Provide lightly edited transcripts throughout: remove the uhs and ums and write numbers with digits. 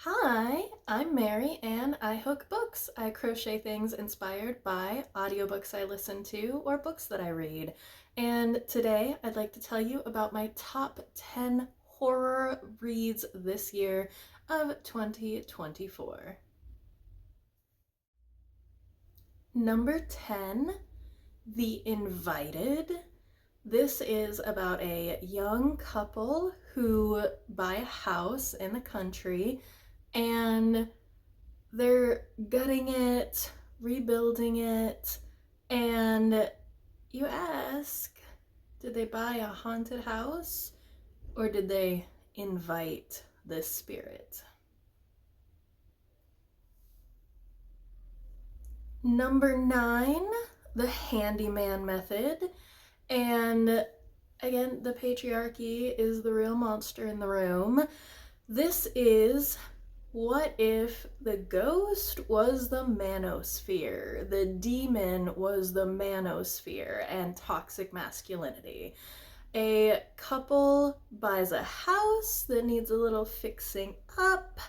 Hi, I'm Mary and I hook books. I crochet things inspired by audiobooks I listen to or books that I read. And today I'd like to tell you about my top 10 horror reads this year of 2024. Number 10, The Invited. This is about a young couple who buy a house in the country and they're gutting it, rebuilding it, and you ask, did they buy a haunted house or did they invite this spirit? Number 9, the handyman method. And again, the patriarchy is the real monster in the room. This is what if the ghost was the manosphere, the demon was the manosphere and toxic masculinity? A couple buys a house that needs a little fixing up,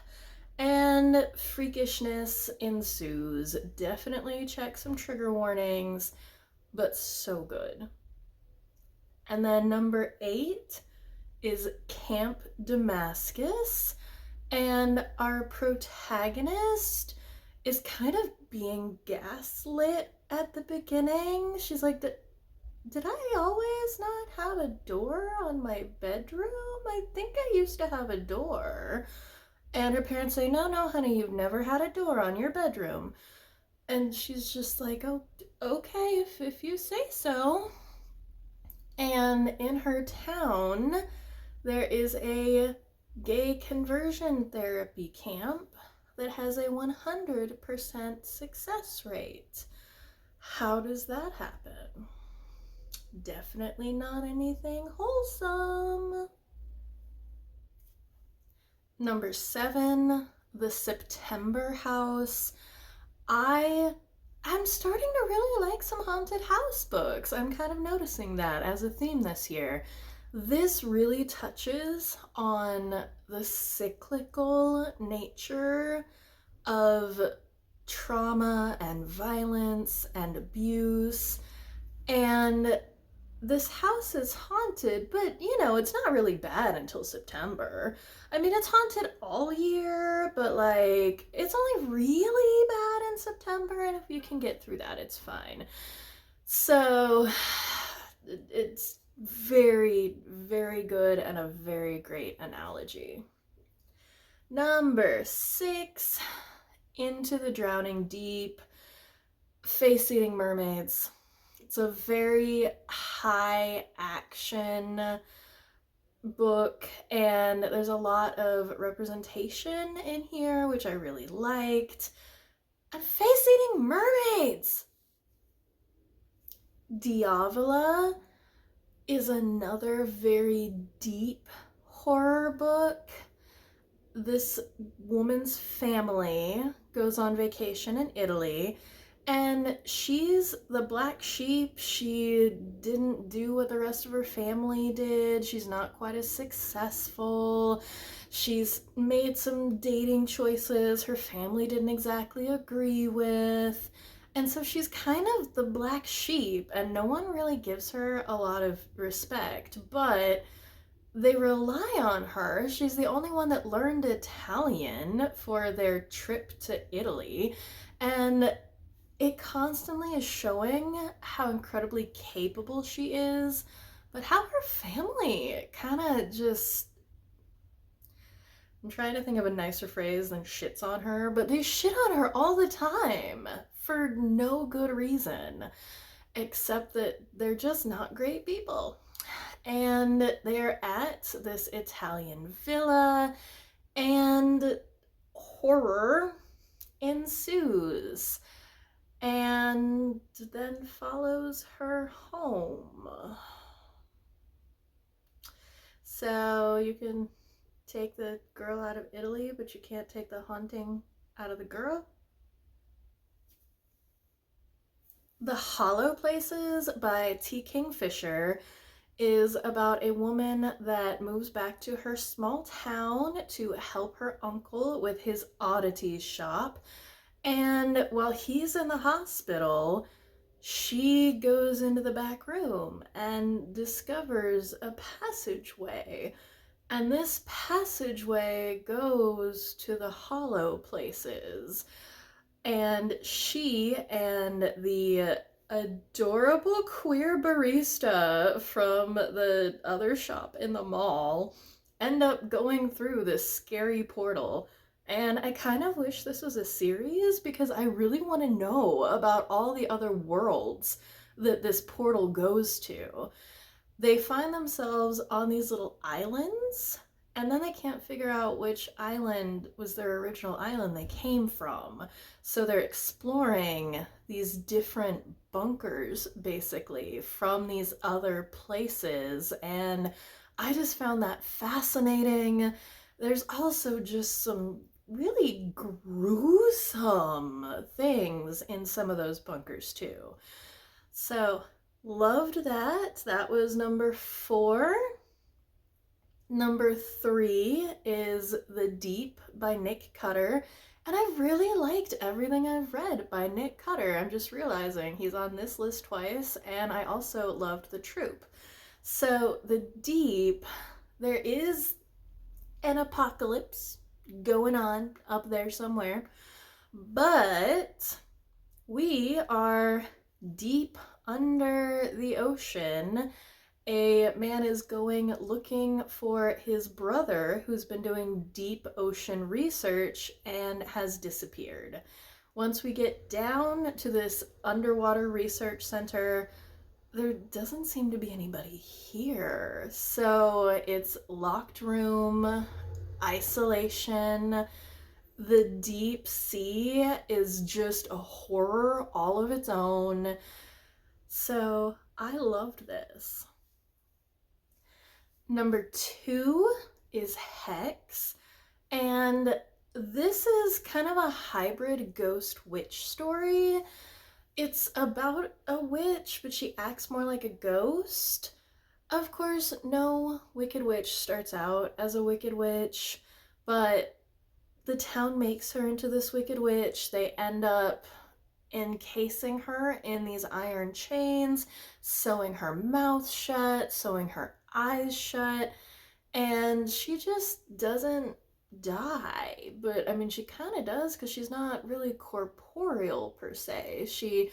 and freakishness ensues. Definitely check some trigger warnings, but so good. And then number 8 is Camp Damascus. And our protagonist is kind of being gaslit at the beginning. She's like, did I always not have a door on my bedroom? I think I used to have a door. And her parents say, no, no, honey, you've never had a door on your bedroom. And she's just like, oh, okay, if you say so. And in her town, there is a gay conversion therapy camp that has a 100% success rate. How does that happen? Definitely not anything wholesome. Number 7, The September House. I'm starting to really like some haunted house books. I'm kind of noticing that as a theme this year. This really touches on the cyclical nature of trauma and violence and abuse. And this house is haunted, but it's not really bad until September. I mean, it's haunted all year, but like, it's only really bad in September, and if you can get through that, it's fine. So, it's very, very good and a very great analogy. Number 6, Into the Drowning Deep, Face Eating Mermaids. It's a very high action book, and there's a lot of representation in here, which I really liked. And face eating mermaids! Diavola is another very deep horror book. This woman's family goes on vacation in Italy, and she's the black sheep. She didn't do what the rest of her family did. She's not quite as successful. She's made some dating choices her family didn't exactly agree with. And so she's kind of the black sheep, and no one really gives her a lot of respect, but they rely on her. She's the only one that learned Italian for their trip to Italy. And it constantly is showing how incredibly capable she is, but how her family kind of just. I'm trying to think of a nicer phrase than shits on her, but they shit on her all the time for no good reason, except that they're just not great people. And they're at this Italian villa, and horror ensues and then follows her home. So you can take the girl out of Italy, but you can't take the haunting out of the girl. The Hollow Places by T. Kingfisher is about a woman that moves back to her small town to help her uncle with his oddities shop. And while he's in the hospital, she goes into the back room and discovers a passageway. And this passageway goes to the hollow places. And she and the adorable queer barista from the other shop in the mall end up going through this scary portal. And I kind of wish this was a series because I really want to know about all the other worlds that this portal goes to. They find themselves on these little islands, and then they can't figure out which island was their original island they came from. So they're exploring these different bunkers, basically, from these other places, and I just found that fascinating. There's also just some really gruesome things in some of those bunkers, too. So, loved that. That was number 4. Number 3 is The Deep by Nick Cutter. And I really liked everything I've read by Nick Cutter. I'm just realizing he's on this list twice, and I also loved The Troop. So, The Deep, there is an apocalypse going on up there somewhere, but we are deep under the ocean. A man is going looking for his brother who's been doing deep ocean research and has disappeared. Once we get down to this underwater research center, there doesn't seem to be anybody here. So it's locked room, isolation. The deep sea is just a horror all of its own. So I loved this. Number 2 is Hex, and this is kind of a hybrid ghost witch story. It's about a witch, but she acts more like a ghost. Of course, no Wicked Witch starts out as a Wicked Witch, but the town makes her into this Wicked Witch. They end up encasing her in these iron chains, sewing her mouth shut, sewing her eyes shut, and she just doesn't die. But I mean, she kind of does because she's not really corporeal per se. She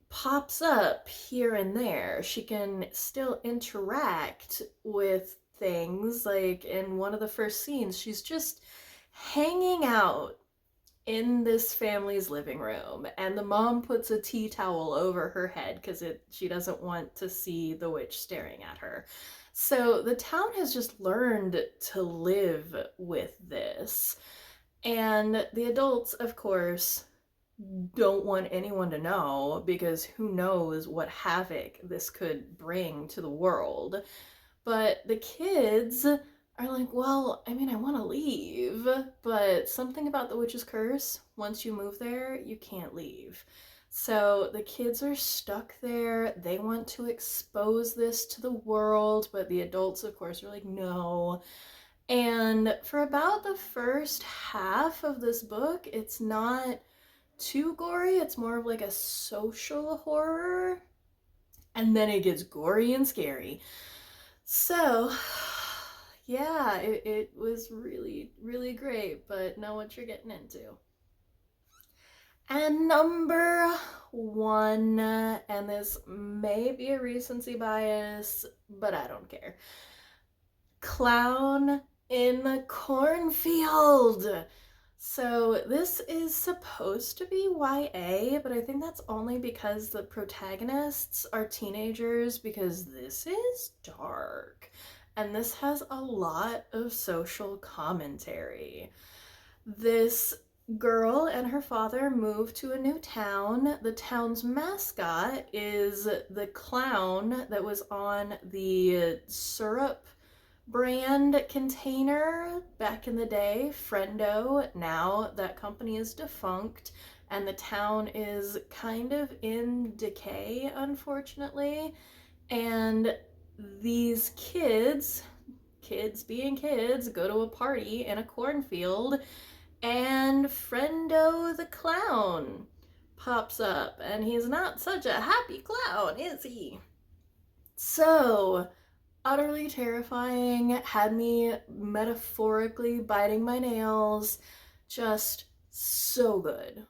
pops up here and there. She can still interact with things. Like in one of the first scenes, she's just hanging out in this family's living room, and the mom puts a tea towel over her head because she doesn't want to see the witch staring at her. So the town has just learned to live with this, and the adults, of course, don't want anyone to know because who knows what havoc this could bring to the world. But the kids are like, well, I mean, I want to leave, but something about the witch's curse, once you move there, you can't leave. So the kids are stuck there. They want to expose this to the world, but the adults, of course, are like, no. And for about the first half of this book, it's not too gory. It's more of like a social horror. And then it gets gory and scary. So, yeah, it was really, really great, but know what you're getting into. And number 1, and this may be a recency bias, but I don't care. Clown in the Cornfield. So this is supposed to be YA, but I think that's only because the protagonists are teenagers, because this is dark. And this has a lot of social commentary. This girl and her father move to a new town. The town's mascot is the clown that was on the syrup brand container back in the day, Friendo. Now that company is defunct and the town is kind of in decay, unfortunately. And these kids being kids, go to a party in a cornfield, and Friendo the clown pops up, and he's not such a happy clown, is he? So, utterly terrifying, had me metaphorically biting my nails, just so good.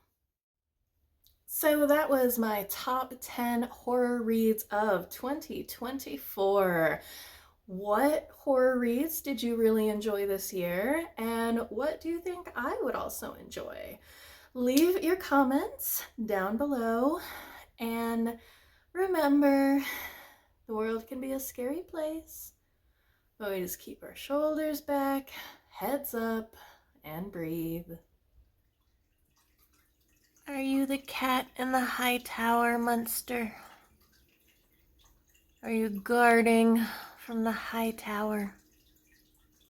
So that was my top 10 horror reads of 2024. What horror reads did you really enjoy this year? And what do you think I would also enjoy? Leave your comments down below. And remember, the world can be a scary place, but we just keep our shoulders back, heads up, and breathe. Are you the cat in the high tower, Munster? Are you guarding from the high tower?